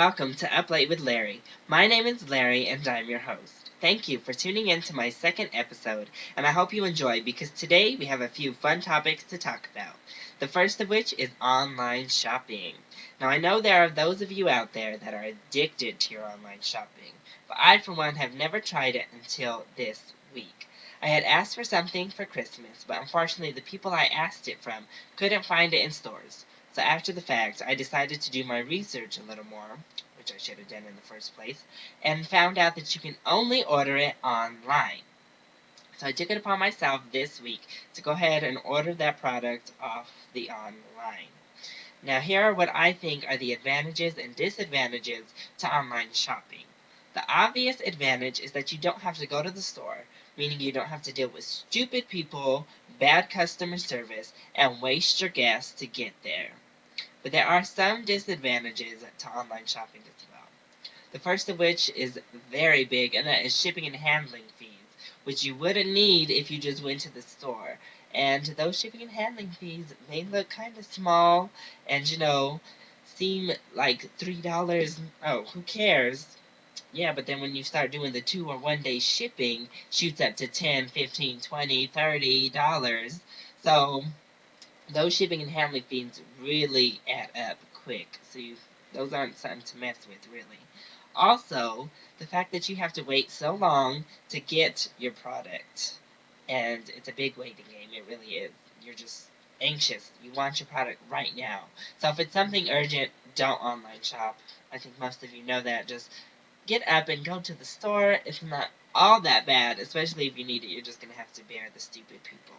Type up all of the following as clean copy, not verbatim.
welcome to Up Late with Larry. My name is Larry and I'm your host. Thank you for tuning in to my second episode, and I hope you enjoy because today we have a few fun topics to talk about. The first of which is online shopping. Now, I know there are those of you out there that are addicted to your online shopping, but I, for one, have never tried it until this week. I had asked for something for Christmas, but unfortunately, the people I asked it from couldn't find it in stores. So after the fact, I decided to do my research a little more, which I should have done in the first place, and found out that you can only order it online. So I took it upon myself this week to go ahead and order that product off the online. Now here are what I think are the advantages and disadvantages to online shopping. The obvious advantage is that you don't have to go to the store, meaning you don't have to deal with stupid people, bad customer service, and waste your gas to get there. But there are some disadvantages to online shopping as well. The first of which is very big, and that is shipping and handling fees, which you wouldn't need if you just went to the store. And those shipping and handling fees, they look kind of small and, seem like $3. Oh, who cares? Yeah, but then when you start doing the 2 or 1 day shipping, shoots up to 10, 15, 20, $30. So those shipping and handling fees really add up quick. So those aren't something to mess with, really. Also, the fact that you have to wait so long to get your product, and it's a big waiting game, it really is. You're just anxious. You want your product right now. So if it's something urgent, don't online shop. I think most of you know that. Just get up and go to the store. It's not all that bad, especially if you need it. You're just going to have to bear the stupid people.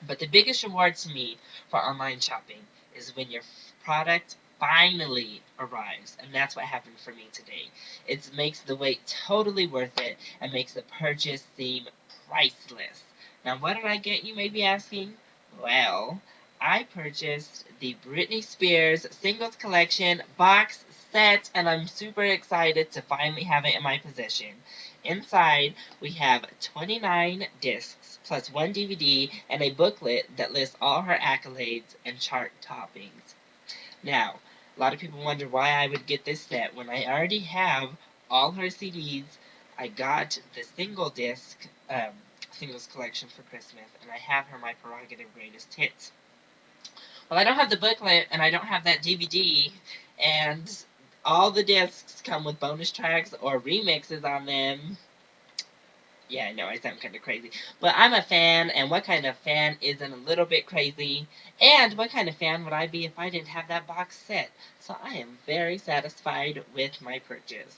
But the biggest reward to me for online shopping is when your product finally arrives. And that's what happened for me today. It makes the wait totally worth it and makes the purchase seem priceless. Now, what did I get, you may be asking? Well, I purchased the Britney Spears Singles Collection box set, and I'm super excited to finally have it in my possession. Inside, we have 29 discs plus one DVD and a booklet that lists all her accolades and chart toppings. Now, a lot of people wonder why I would get this set when I already have all her CDs. I got the single disc singles collection for Christmas, and I have her My Prerogative Greatest Hits. Well, I don't have the booklet, and I don't have that DVD, and all the discs come with bonus tracks or remixes on them. Yeah, I know, I sound kind of crazy. But I'm a fan, and what kind of fan isn't a little bit crazy? And what kind of fan would I be if I didn't have that box set? So I am very satisfied with my purchase.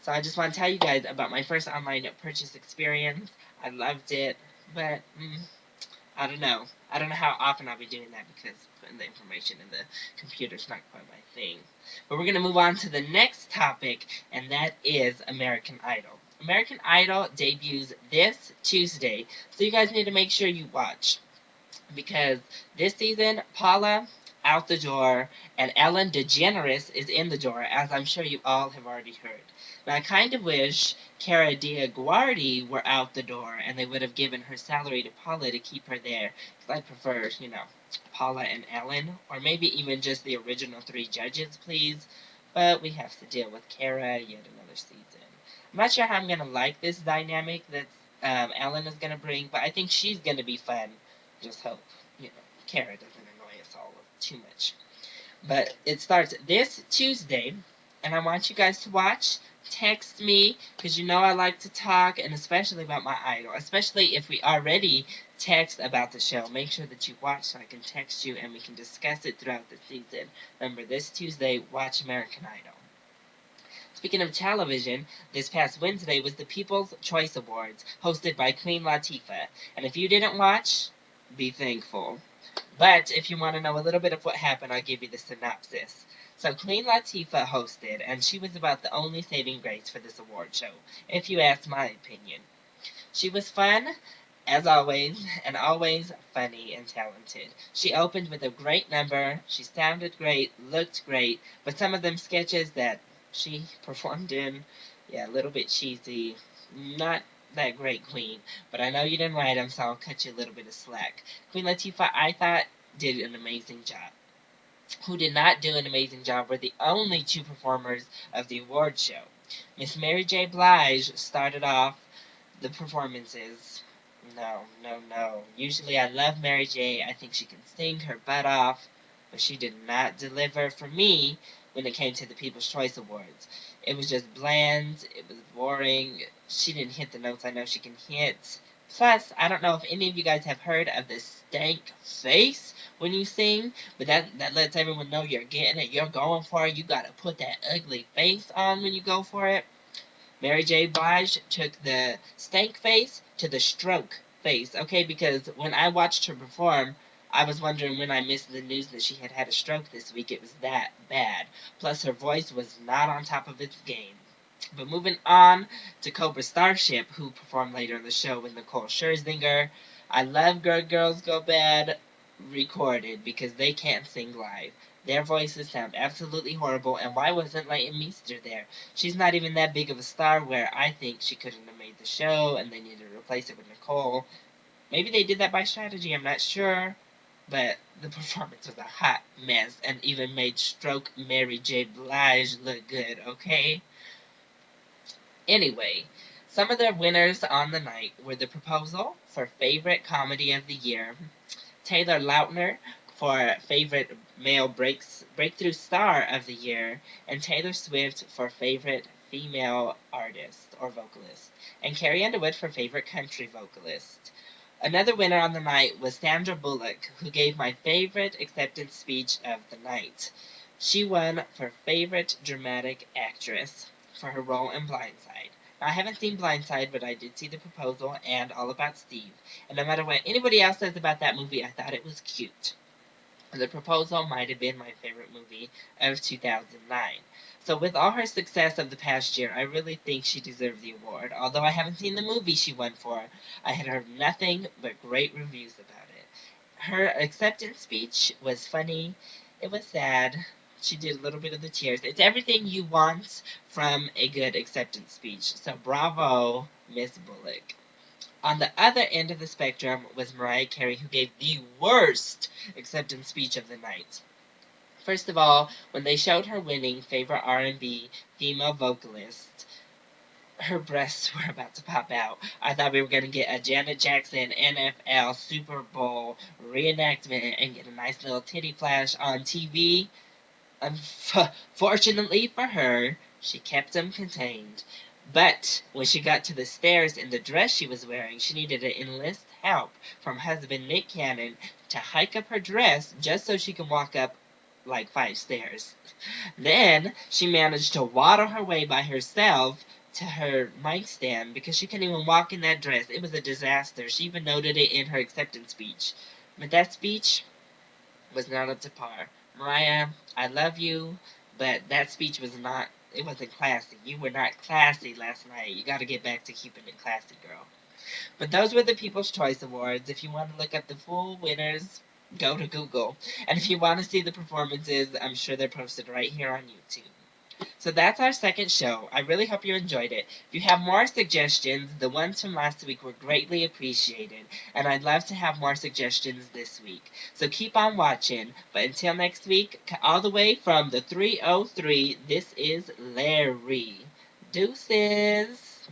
So I just want to tell you guys about my first online purchase experience. I loved it, but I don't know. I don't know how often I'll be doing that because putting the information in the computer's not quite my thing. But we're going to move on to the next topic, and that is American Idol. American Idol debuts this Tuesday, so you guys need to make sure you watch. Because this season, Paula out the door, and Ellen DeGeneres is in the door, as I'm sure you all have already heard. Now, I kind of wish Cara DioGuardi were out the door, and they would have given her salary to Paula to keep her there. Because I prefer, Paula and Ellen, or maybe even just the original 3 judges, please. But we have to deal with Cara yet another season. I'm not sure how I'm going to like this dynamic that Ellen is going to bring, but I think she's going to be fun. Just hope, Cara doesn't annoy us all too much. But it starts this Tuesday, and I want you guys to watch. Text me, because you know I like to talk, and especially about my idol. Especially if we already text about the show. Make sure that you watch so I can text you and we can discuss it throughout the season. Remember, this Tuesday, watch American Idol. Speaking of television, this past Wednesday was the People's Choice Awards, hosted by Queen Latifah. And if you didn't watch, be thankful. But if you want to know a little bit of what happened, I'll give you the synopsis. So Queen Latifah hosted, and she was about the only saving grace for this award show, if you ask my opinion. She was fun, as always, and always funny and talented. She opened with a great number, she sounded great, looked great, but some of them sketches that she performed in, a little bit cheesy, not that great, Queen, but I know you didn't write them, so I'll cut you a little bit of slack. Queen Latifah, I thought, did an amazing job. who did not do an amazing job, were the only two performers of the award show. Miss Mary J. Blige started off the performances. No, no, no. Usually I love Mary J. I think she can sing her butt off, but she did not deliver for me when it came to the People's Choice Awards. It was just bland, it was boring, she didn't hit the notes I know she can hit. Plus, I don't know if any of you guys have heard of the stank face when you sing, but that lets everyone know you're getting it, you're going for it, you gotta put that ugly face on when you go for it. Mary J. Blige took the stank face to the stroke face, okay? Because when I watched her perform, I was wondering when I missed the news that she had had a stroke this week. It was that bad. Plus, her voice was not on top of its game. But moving on to Cobra Starship, who performed later in the show with Nicole Scherzinger. I love Good Girls Go Bad recorded because they can't sing live. Their voices sound absolutely horrible, and why wasn't Leighton Meester there? She's not even that big of a star where I think she couldn't have made the show and they needed to replace it with Nicole. Maybe they did that by strategy, I'm not sure. But the performance was a hot mess and even made Stroke Mary J. Blige look good, okay? Anyway, some of the winners on the night were The Proposal for Favorite Comedy of the Year, Taylor Lautner for Favorite Male Breakthrough Star of the Year, and Taylor Swift for Favorite Female Artist or Vocalist, and Carrie Underwood for Favorite Country Vocalist. Another winner on the night was Sandra Bullock, who gave my favorite acceptance speech of the night. She won for Favorite Dramatic Actress for her role in Blindside. Now, I haven't seen Blindside, but I did see The Proposal and All About Steve. And no matter what anybody else says about that movie, I thought it was cute. The Proposal might have been my favorite movie of 2009. So with all her success of the past year, I really think she deserved the award. Although I haven't seen the movie she won for, I had heard nothing but great reviews about it. Her acceptance speech was funny. It was sad. She did a little bit of the tears. It's everything you want from a good acceptance speech. So bravo, Miss Bullock. On the other end of the spectrum was Mariah Carey, who gave the worst acceptance speech of the night. First of all, when they showed her winning favorite R&B female vocalist, her breasts were about to pop out. I thought we were going to get a Janet Jackson NFL Super Bowl reenactment and get a nice little titty flash on TV. Unfortunately for her, she kept them contained. But when she got to the stairs in the dress she was wearing, she needed to enlist help from husband Nick Cannon to hike up her dress just so she could walk up like 5 stairs. Then she managed to waddle her way by herself to her mic stand because she couldn't even walk in that dress. It was a disaster. She even noted it in her acceptance speech. But that speech was not up to par. Mariah, I love you, but that speech was not, it wasn't classy. You were not classy last night. You gotta get back to keeping it classy, girl. But those were the People's Choice Awards. If you want to look up the full winners, go to Google. And if you want to see the performances, I'm sure they're posted right here on YouTube. So that's our second show. I really hope you enjoyed it. If you have more suggestions, the ones from last week were greatly appreciated, and I'd love to have more suggestions this week. So keep on watching. But until next week, all the way from the 303, this is Larry. Deuces.